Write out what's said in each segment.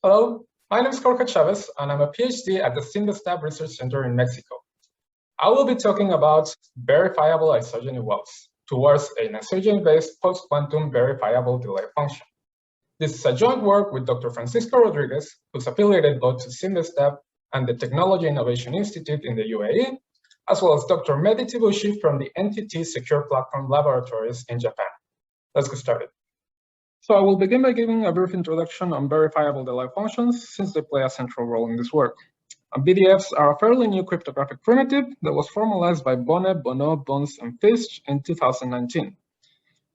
Hello, my name is Jorge Chavez, and I'm a PhD at the SINDESTAB Research Center in Mexico. I will be talking about verifiable isogeny wells towards an isogeny-based post-quantum verifiable delay function. This is a joint work with Dr. Francisco Rodriguez, who's affiliated both to SINDESTAB and the Technology Innovation Institute in the UAE, as well as Dr. Mehdi Tibushi from the NTT Secure Platform Laboratories in Japan. Let's get started. So I will begin by giving a brief introduction on verifiable delay functions, since they play a central role in this work. VDFs are a fairly new cryptographic primitive that was formalized by Bonnet, Bonneau, Bons, and Fish in 2019.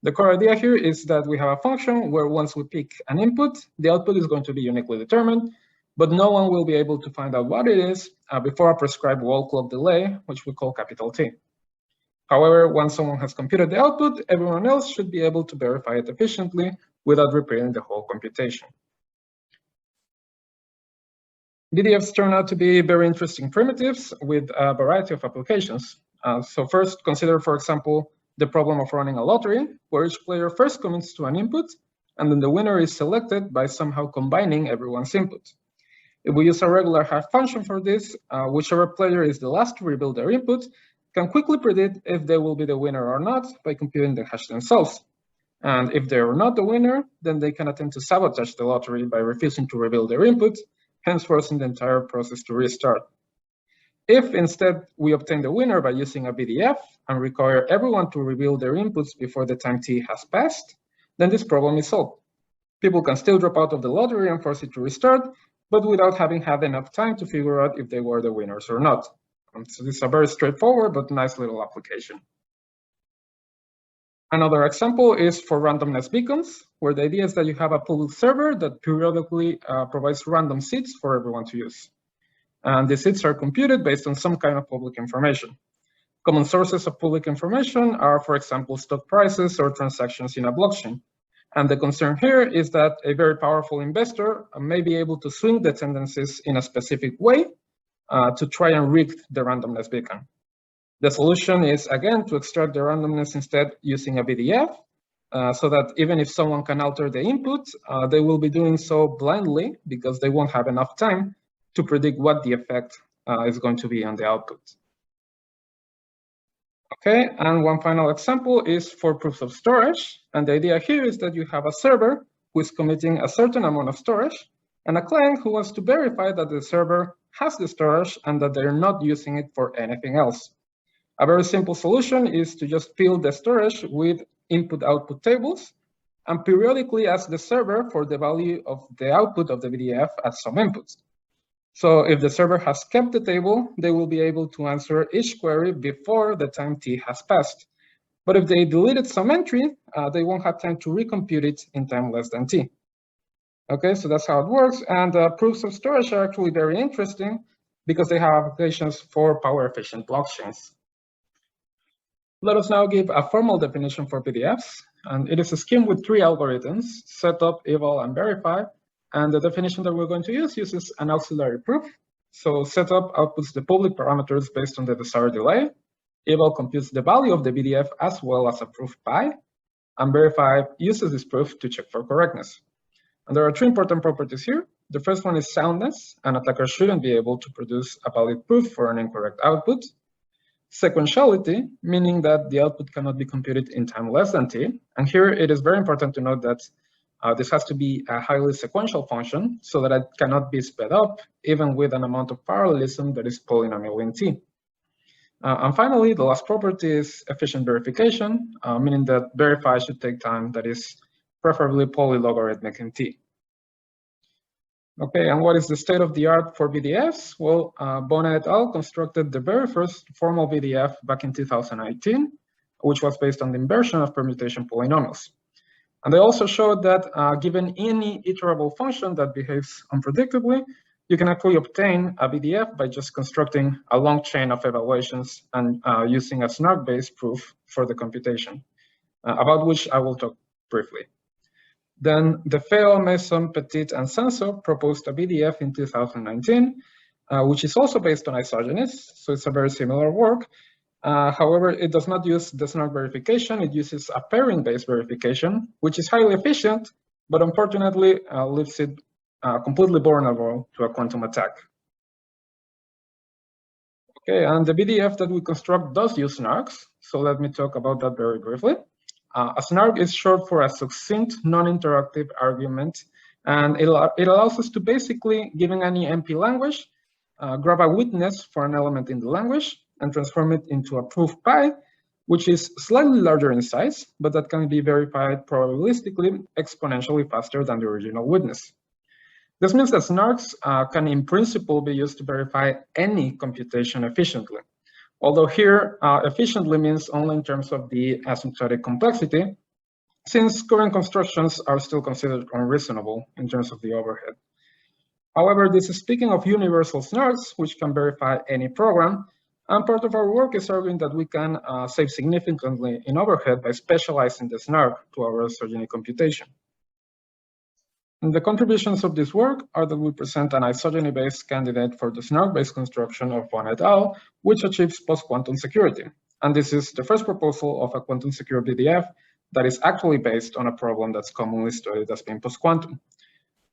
The core idea here is that we have a function where once we pick an input, the output is going to be uniquely determined, but no one will be able to find out what it is before a prescribed wall clock delay, which we call capital T. However, once someone has computed the output, everyone else should be able to verify it efficiently without repeating the whole computation. VDFs turn out to be very interesting primitives with a variety of applications. So first, consider, for example, the problem of running a lottery, where each player first commits to an input, and then the winner is selected by somehow combining everyone's input. If we use a regular hash function for this, whichever player is the last to reveal their input can quickly predict if they will be the winner or not by computing the hash themselves. And if they are not the winner, then they can attempt to sabotage the lottery by refusing to reveal their input, hence forcing the entire process to restart. If instead we obtain the winner by using a VDF and require everyone to reveal their inputs before the time t has passed, then this problem is solved. People can still drop out of the lottery and force it to restart, but without having had enough time to figure out if they were the winners or not. So this is a very straightforward but nice little application. Another example is for randomness beacons, where the idea is that you have a public server that periodically provides random seeds for everyone to use. And the seeds are computed based on some kind of public information. Common sources of public information are, for example, stock prices or transactions in a blockchain. And the concern here is that a very powerful investor may be able to swing the tendencies in a specific way to try and rig the randomness beacon. The solution is, again, to extract the randomness instead using a VDF, so that even if someone can alter the input, they will be doing so blindly because they won't have enough time to predict what the effect is going to be on the output. Okay, and one final example is for proofs of storage. And the idea here is that you have a server who is committing a certain amount of storage and a client who wants to verify that the server has the storage and that they're not using it for anything else. A very simple solution is to just fill the storage with input-output tables and periodically ask the server for the value of the output of the VDF at some inputs. So if the server has kept the table, they will be able to answer each query before the time t has passed. But if they deleted some entry, they won't have time to recompute it in time less than t. Okay, so that's how it works. And proofs of storage are actually very interesting because they have applications for power-efficient blockchains. Let us now give a formal definition for VDFs. And it is a scheme with three algorithms: setup, eval, and verify. And the definition that we're going to use uses an auxiliary proof. So setup outputs the public parameters based on the desired delay. Eval computes the value of the VDF as well as a proof pi. And verify uses this proof to check for correctness. And there are three important properties here. The first one is soundness. An attacker shouldn't be able to produce a valid proof for an incorrect output. Sequentiality, meaning that the output cannot be computed in time less than t. And here it is very important to note that this has to be a highly sequential function so that it cannot be sped up, even with an amount of parallelism that is polynomial in t. And finally, the last property is efficient verification, meaning that verify should take time that is preferably polylogarithmic in t. Okay, and what is the state of the art for VDFs? Well, Bonnet et al. Constructed the very first formal VDF back in 2018, which was based on the inversion of permutation polynomials. And they also showed that given any iterable function that behaves unpredictably, you can actually obtain a VDF by just constructing a long chain of evaluations and using a snark-based proof for the computation, about which I will talk briefly. Then DeFeo, Mason, Petit, and Sanso proposed a VDF in 2019, which is also based on isogenies, so it's a very similar work. However, it does not use the snark verification. It uses a pairing-based verification, which is highly efficient, but unfortunately leaves it completely vulnerable to a quantum attack. Okay, and the VDF that we construct does use snarks, so let me talk about that very briefly. A snark is short for a succinct, non-interactive argument, and it allows us to basically, given any MP language, grab a witness for an element in the language and transform it into a proof pi, which is slightly larger in size, but that can be verified probabilistically exponentially faster than the original witness. This means that snarks can in principle be used to verify any computation efficiently. Although here, efficiently means only in terms of the asymptotic complexity, since current constructions are still considered unreasonable in terms of the overhead. However, this is speaking of universal snarks, which can verify any program, and part of our work is arguing that we can save significantly in overhead by specializing the snark to our isogeny computation. And the contributions of this work are that we present an isogeny-based candidate for the snark-based construction of Von et al., which achieves post-quantum security. And this is the first proposal of a quantum secure VDF that is actually based on a problem that's commonly studied as being post-quantum.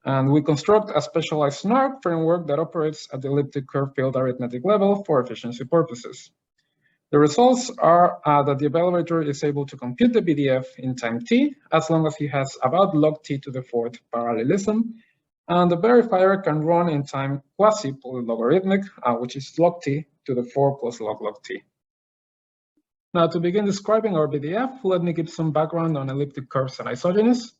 And we construct a specialized snark framework that operates at the elliptic curve field arithmetic level for efficiency purposes. The results are that the evaluator is able to compute the VDF in time t, as long as he has about log t to the fourth parallelism, and the verifier can run in time quasi-polylogarithmic, which is log t to the 4 plus log t. Now, to begin describing our VDF, let me give some background on elliptic curves and isogenies.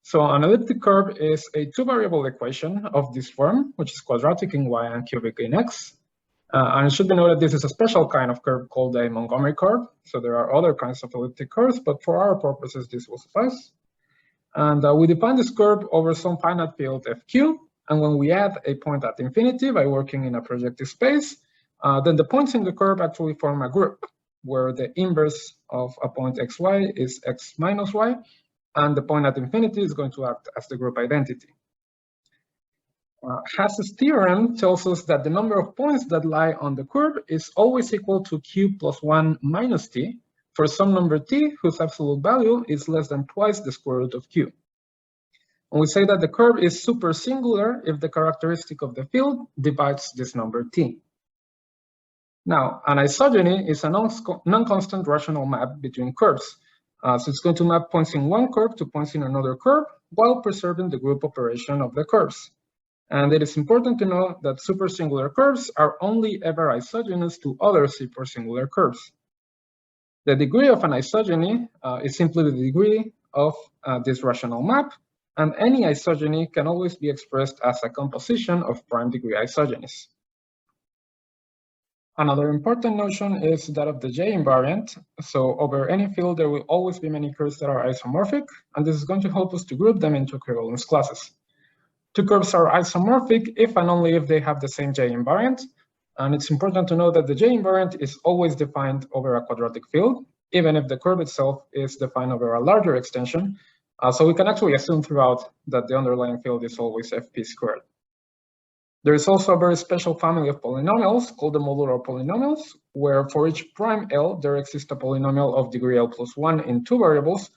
So an elliptic curve is a two-variable equation of this form, which is quadratic in y and cubic in x. And it should be noted this is a special kind of curve called a Montgomery curve. So there are other kinds of elliptic curves, but for our purposes, this will suffice. And we define this curve over some finite field fq. And when we add a point at infinity by working in a projective space, then the points in the curve actually form a group, where the inverse of a point xy is x minus y, and the point at infinity is going to act as the group identity. Haas's theorem tells us that the number of points that lie on the curve is always equal to q plus 1 minus t for some number t whose absolute value is less than twice the square root of q. And we say that the curve is super singular if the characteristic of the field divides this number t. Now, an isogeny is a non-constant rational map between curves. So it's going to map points in one curve to points in another curve while preserving the group operation of the curves. And it is important to know that supersingular curves are only ever isogenous to other supersingular curves. The degree of an isogeny is simply the degree of this rational map, and any isogeny can always be expressed as a composition of prime degree isogenies. Another important notion is that of the J invariant. So over any field, there will always be many curves that are isomorphic, and this is going to help us to group them into equivalence classes. Two curves are isomorphic if and only if they have the same J invariant. And it's important to know that the J invariant is always defined over a quadratic field, even if the curve itself is defined over a larger extension. So we can actually assume throughout that the underlying field is always fp squared. There is also a very special family of polynomials called the modular polynomials, where for each prime L, there exists a polynomial of degree L plus 1 in two variables,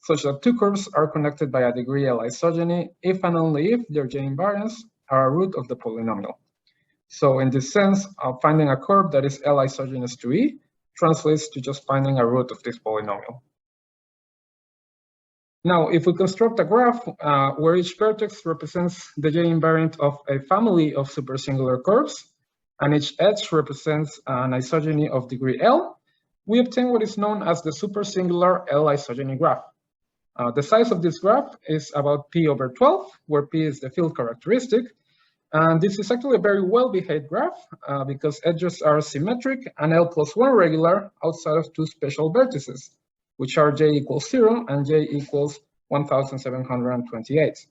such that two curves are connected by a degree L isogeny if and only if their J invariants are a root of the polynomial. So in this sense, finding a curve that is L isogenous to E translates to just finding a root of this polynomial. Now, if we construct a graph where each vertex represents the J invariant of a family of supersingular curves, and each edge represents an isogeny of degree L, we obtain what is known as the supersingular L isogeny graph. The size of this graph is about p over 12, where p is the field characteristic. And this is actually a very well-behaved graph because edges are symmetric and L plus 1 regular outside of two special vertices, which are j equals 0 and j equals 1728.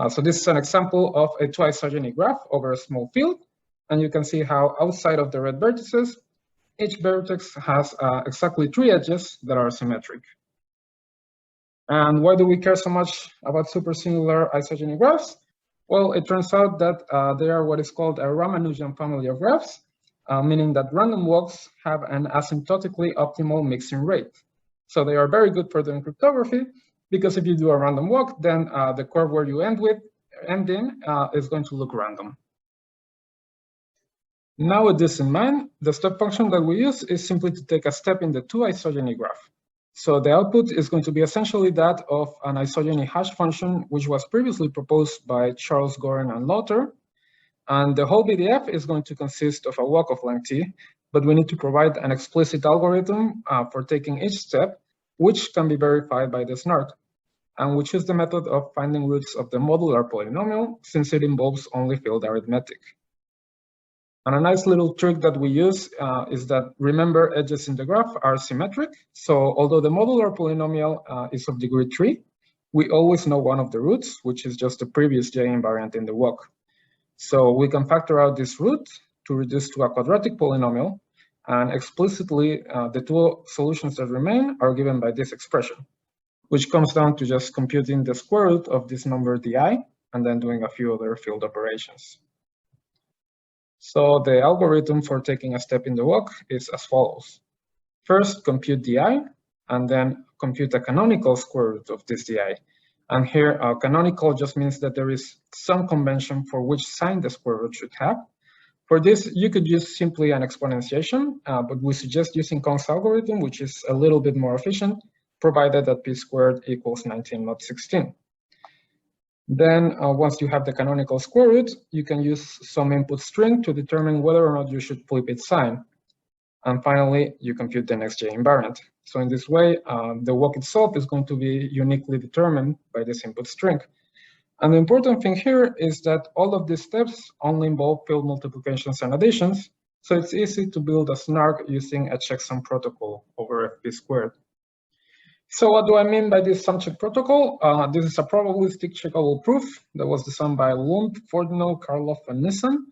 So this is an example of a two-isogeny graph over a small field. And you can see how outside of the red vertices, each vertex has exactly 3 edges that are symmetric. And why do we care so much about supersingular isogeny graphs? Well, it turns out that they are what is called a Ramanujan family of graphs, meaning that random walks have an asymptotically optimal mixing rate. So they are very good for doing cryptography, because if you do a random walk, then the curve where you end with ending is going to look random. Now with this in mind, the step function that we use is simply to take a step in the 2 isogeny graph. So the output is going to be essentially that of an isogeny hash function, which was previously proposed by Charles Goren and Lauter. And the whole VDF is going to consist of a walk of length t, but we need to provide an explicit algorithm for taking each step, which can be verified by the snark. And we choose the method of finding roots of the modular polynomial, since it involves only field arithmetic. And a nice little trick that we use is that, remember, edges in the graph are symmetric. So although the modular polynomial is of degree 3, we always know one of the roots, which is just the previous j invariant in the walk. So we can factor out this root to reduce to a quadratic polynomial. And explicitly, the two solutions that remain are given by this expression, which comes down to just computing the square root of this number di, and then doing a few other field operations. So the algorithm for taking a step in the walk is as follows. First, compute di, and then compute a canonical square root of this di. And here, canonical just means that there is some convention for which sign the square root should have. For this, you could use simply an exponentiation, but we suggest using Kong's algorithm, which is a little bit more efficient, provided that p squared equals 19, not 16. Then once you have the canonical square root, you can use some input string to determine whether or not you should flip its sign. And finally, you compute the next j invariant. So in this way, the walk itself is going to be uniquely determined by this input string. And the important thing here is that all of these steps only involve field multiplications and additions. So it's easy to build a snark using a checksum protocol over fp squared. So what do I mean by this sum-check protocol? This is a probabilistic checkable proof that was designed by Lund, Fordnow, Karloff, and Nissen,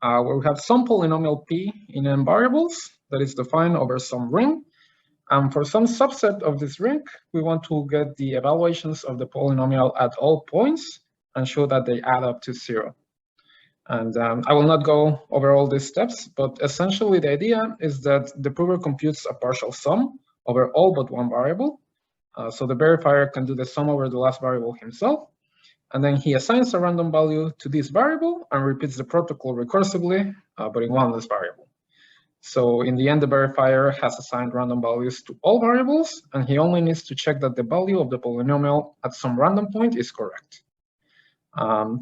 where we have some polynomial p in n variables that is defined over some ring. And for some subset of this ring, we want to get the evaluations of the polynomial at all points and show that they add up to 0. And I will not go over all these steps, but essentially the idea is that the prover computes a partial sum over all but one variable. So the verifier can do the sum over the last variable himself, and then he assigns a random value to this variable and repeats the protocol recursively, but in one less variable. So in the end, the verifier has assigned random values to all variables, and he only needs to check that the value of the polynomial at some random point is correct.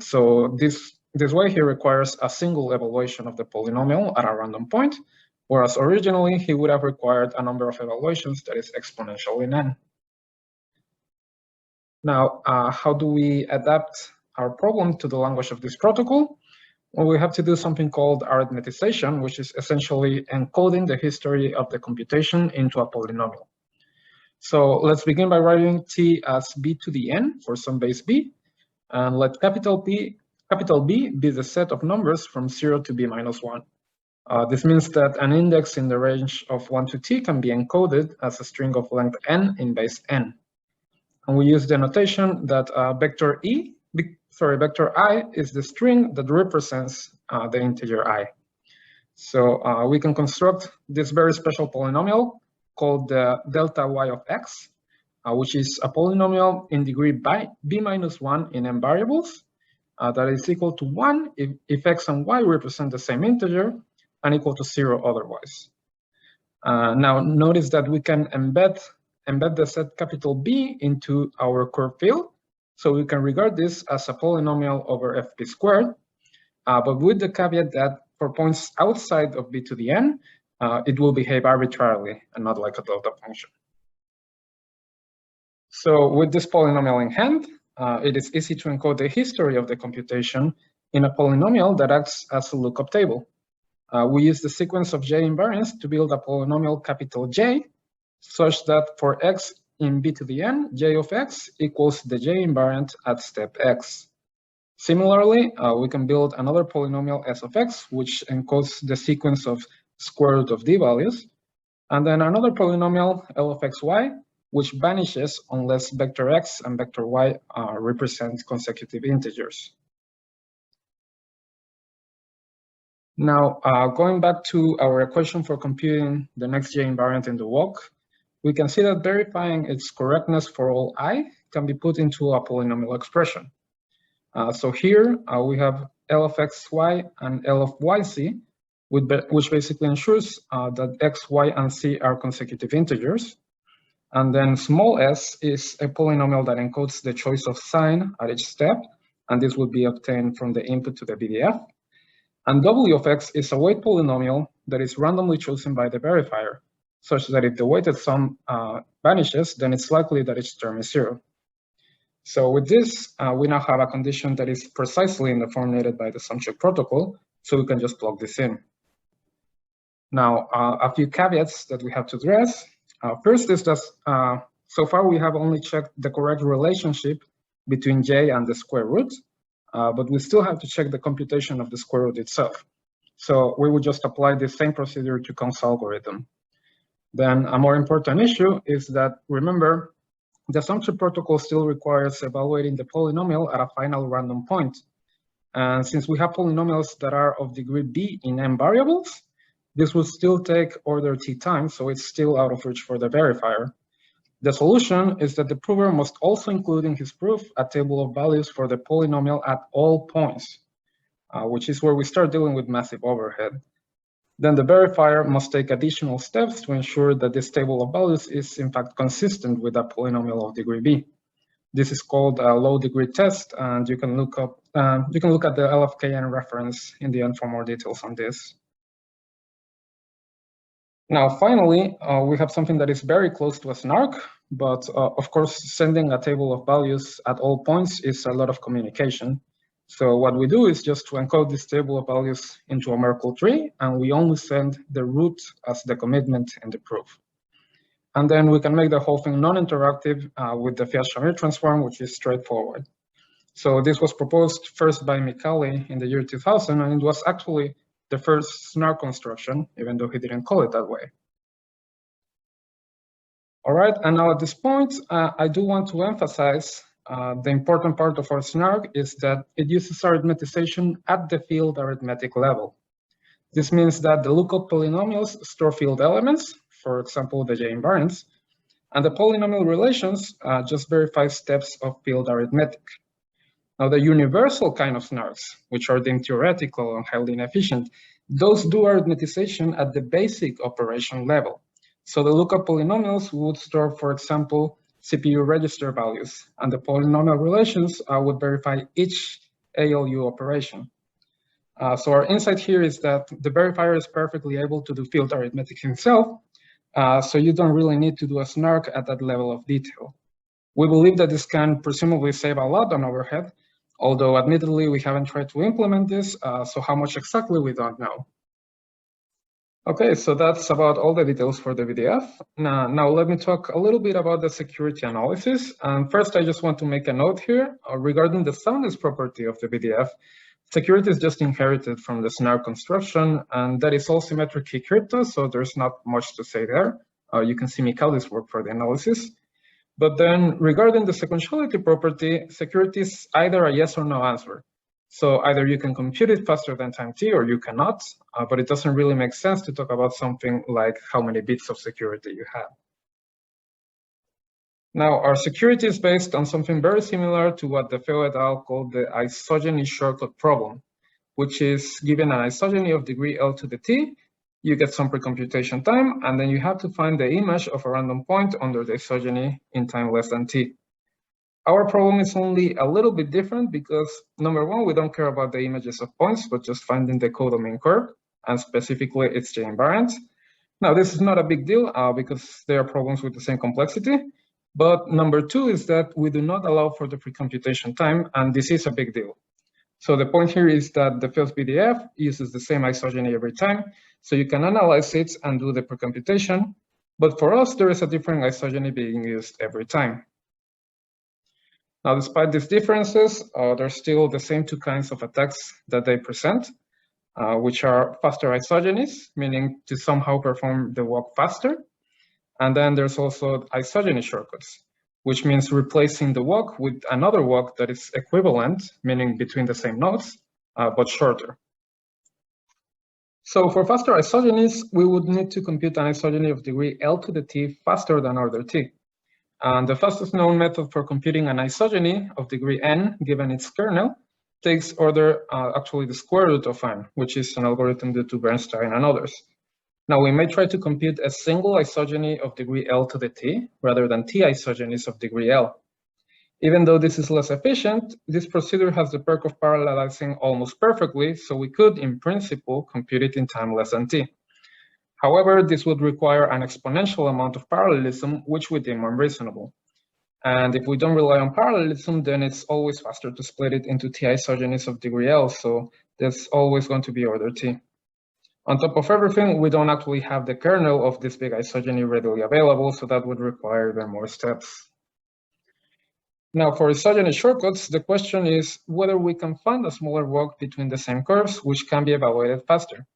So this way, he requires a single evaluation of the polynomial at a random point, whereas originally he would have required a number of evaluations that is exponential in n. Now, how do we adapt our problem to the language of this protocol? Well, we have to do something called arithmetization, which is essentially encoding the history of the computation into a polynomial. So let's begin by writing t as b to the n for some base b, and let capital B be the set of numbers from 0 to b minus 1. This means that an index in the range of 1 to t can be encoded as a string of length n in base n. And we use the notation that vector I is the string that represents the integer I. So we can construct this very special polynomial called the delta y of x, which is a polynomial in degree by b minus 1 in n variables that is equal to 1 if x and y represent the same integer and equal to 0 otherwise. Now notice that we can embed the set capital B into our curve field. So we can regard this as a polynomial over fp squared, but with the caveat that for points outside of b to the n, it will behave arbitrarily and not like a delta function. So with this polynomial in hand, it is easy to encode the history of the computation in a polynomial that acts as a lookup table. We use the sequence of j invariants to build a polynomial capital J, such that for x in b to the n, j of x equals the j invariant at step x. Similarly, we can build another polynomial s of x, which encodes the sequence of square root of d values, and then another polynomial L of xy, which vanishes unless vector x and vector y represent consecutive integers. Now, going back to our equation for computing the next j invariant in the walk, we can see that verifying its correctness for all I can be put into a polynomial expression. So here we have L of xy and L of yc, which basically ensures that x, y, and c are consecutive integers. And then small s is a polynomial that encodes the choice of sign at each step, and this would be obtained from the input to the VDF. And w of x is a weight polynomial that is randomly chosen by the verifier, such that if the weighted sum vanishes, then it's likely that each term is 0. So with this, we now have a condition that is precisely in the form needed by the sum-check protocol, so we can just plug this in. Now, a few caveats that we have to address. First is that so far we have only checked the correct relationship between j and the square root, but we still have to check the computation of the square root itself. So we would just apply the same procedure to Kong's algorithm. Then a more important issue is that, remember, the sum-check protocol still requires evaluating the polynomial at a final random point. And since we have polynomials that are of degree b in m variables, this will still take order t time, so it's still out of reach for the verifier. The solution is that the prover must also include in his proof a table of values for the polynomial at all points, which is where we start dealing with massive overhead. Then the verifier must take additional steps to ensure that this table of values is in fact consistent with a polynomial of degree b. This is called a low degree test, and you can look at the LFKN reference in the end for more details on this. Now, finally, we have something that is very close to a snark, but of course, sending a table of values at all points is a lot of communication. So what we do is just to encode this table of values into a Merkle tree, and we only send the root as the commitment in the proof. And then we can make the whole thing non-interactive with the Fiat-Shamir transform, which is straightforward. So this was proposed first by Micali in the year 2000, and it was actually the first snark construction, even though he didn't call it that way. All right, and now at this point, I do want to emphasize the important part of our snark is that it uses arithmetization at the field arithmetic level. This means that the lookup polynomials store field elements, for example, the J invariants, and the polynomial relations just verify steps of field arithmetic. Now, the universal kind of snarks, which are deemed theoretical and highly inefficient, those do arithmetization at the basic operation level. So the lookup polynomials would store, for example, CPU register values, and the polynomial relations would verify each ALU operation. So our insight here is that the verifier is perfectly able to do field arithmetic himself, so you don't really need to do a snark at that level of detail. We believe that this can presumably save a lot on overhead, although admittedly we haven't tried to implement this, so how much exactly we don't know. Okay, so that's about all the details for the VDF. Now let me talk a little bit about the security analysis. And first, I just want to make a note here regarding the soundness property of the VDF. Security is just inherited from the snark construction, and that is all symmetric key crypto, so there's not much to say there. You can see Micali's work for the analysis. But then regarding the sequentiality property, security is either a yes or no answer. So either you can compute it faster than time t or you cannot, but it doesn't really make sense to talk about something like how many bits of security you have. Now, our security is based on something very similar to what the Feo et al. Called the isogeny shortcut problem, which is given an isogeny of degree L to the t, you get some precomputation time, and then you have to find the image of a random point under the isogeny in time less than t. Our problem is only a little bit different because, number one, we don't care about the images of points, but just finding the codomain curve, and specifically its J invariant. Now, this is not a big deal because there are problems with the same complexity. But number two is that we do not allow for the precomputation time, and this is a big deal. So the point here is that the first VDF uses the same isogeny every time, so you can analyze it and do the precomputation. But for us, there is a different isogeny being used every time. Now, despite these differences, there's still the same two kinds of attacks that they present, which are faster isogenies, meaning to somehow perform the walk faster. And then there's also isogeny shortcuts, which means replacing the walk with another walk that is equivalent, meaning between the same nodes, but shorter. So for faster isogenies, we would need to compute an isogeny of degree L to the t faster than order t. And the fastest known method for computing an isogeny of degree n, given its kernel, takes actually the square root of n, which is an algorithm due to Bernstein and others. Now, we may try to compute a single isogeny of degree L to the t, rather than t isogenies of degree L. Even though this is less efficient, this procedure has the perk of parallelizing almost perfectly, so we could, in principle, compute it in time less than t. However, this would require an exponential amount of parallelism, which we deem unreasonable. And if we don't rely on parallelism, then it's always faster to split it into t isogenies of degree L, so there's always going to be order t. On top of everything, we don't actually have the kernel of this big isogeny readily available, so that would require even more steps. Now, for isogeny shortcuts, the question is whether we can find a smaller walk between the same curves, which can be evaluated faster.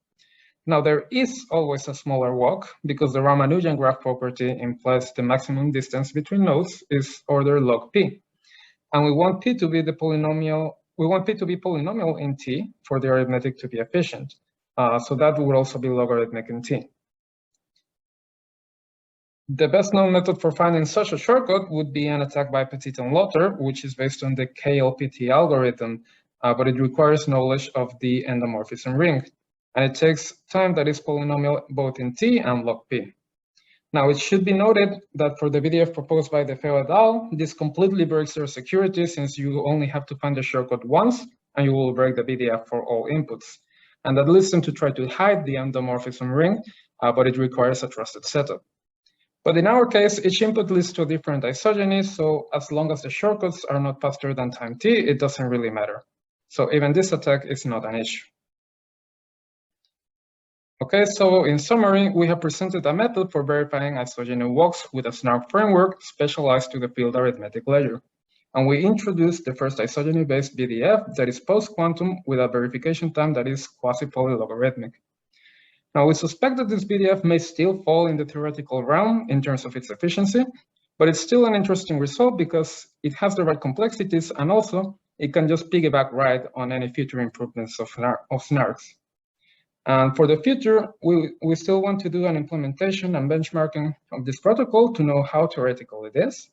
Now, there is always a smaller walk because the Ramanujan graph property implies the maximum distance between nodes is order log p. And we want p to be the polynomial, in t for the arithmetic to be efficient. So that would also be logarithmic in t. The best known method for finding such a shortcut would be an attack by Petit and Lotter, which is based on the KLPT algorithm, but it requires knowledge of the endomorphism ring. And it takes time that is polynomial both in t and log p. Now, it should be noted that for the VDF proposed by DeFeo et al., this completely breaks their security since you only have to find the shortcut once, and you will break the VDF for all inputs. And that leads them to try to hide the endomorphism ring, but it requires a trusted setup. But in our case, each input leads to a different isogeny, so as long as the shortcuts are not faster than time t, it doesn't really matter. So even this attack is not an issue. Okay, so in summary, we have presented a method for verifying isogeny walks with a snark framework specialized to the field arithmetic ledger. And we introduced the first isogeny-based VDF that is post-quantum with a verification time that is quasi-polylogarithmic. Now, we suspect that this VDF may still fall in the theoretical realm in terms of its efficiency, but it's still an interesting result because it has the right complexities, and also it can just piggyback right on any future improvements of snarks. And for the future, we still want to do an implementation and benchmarking of this protocol to know how theoretical it is.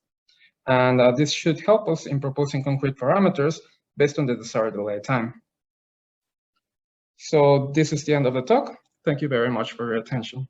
And this should help us in proposing concrete parameters based on the desired delay time. So this is the end of the talk. Thank you very much for your attention.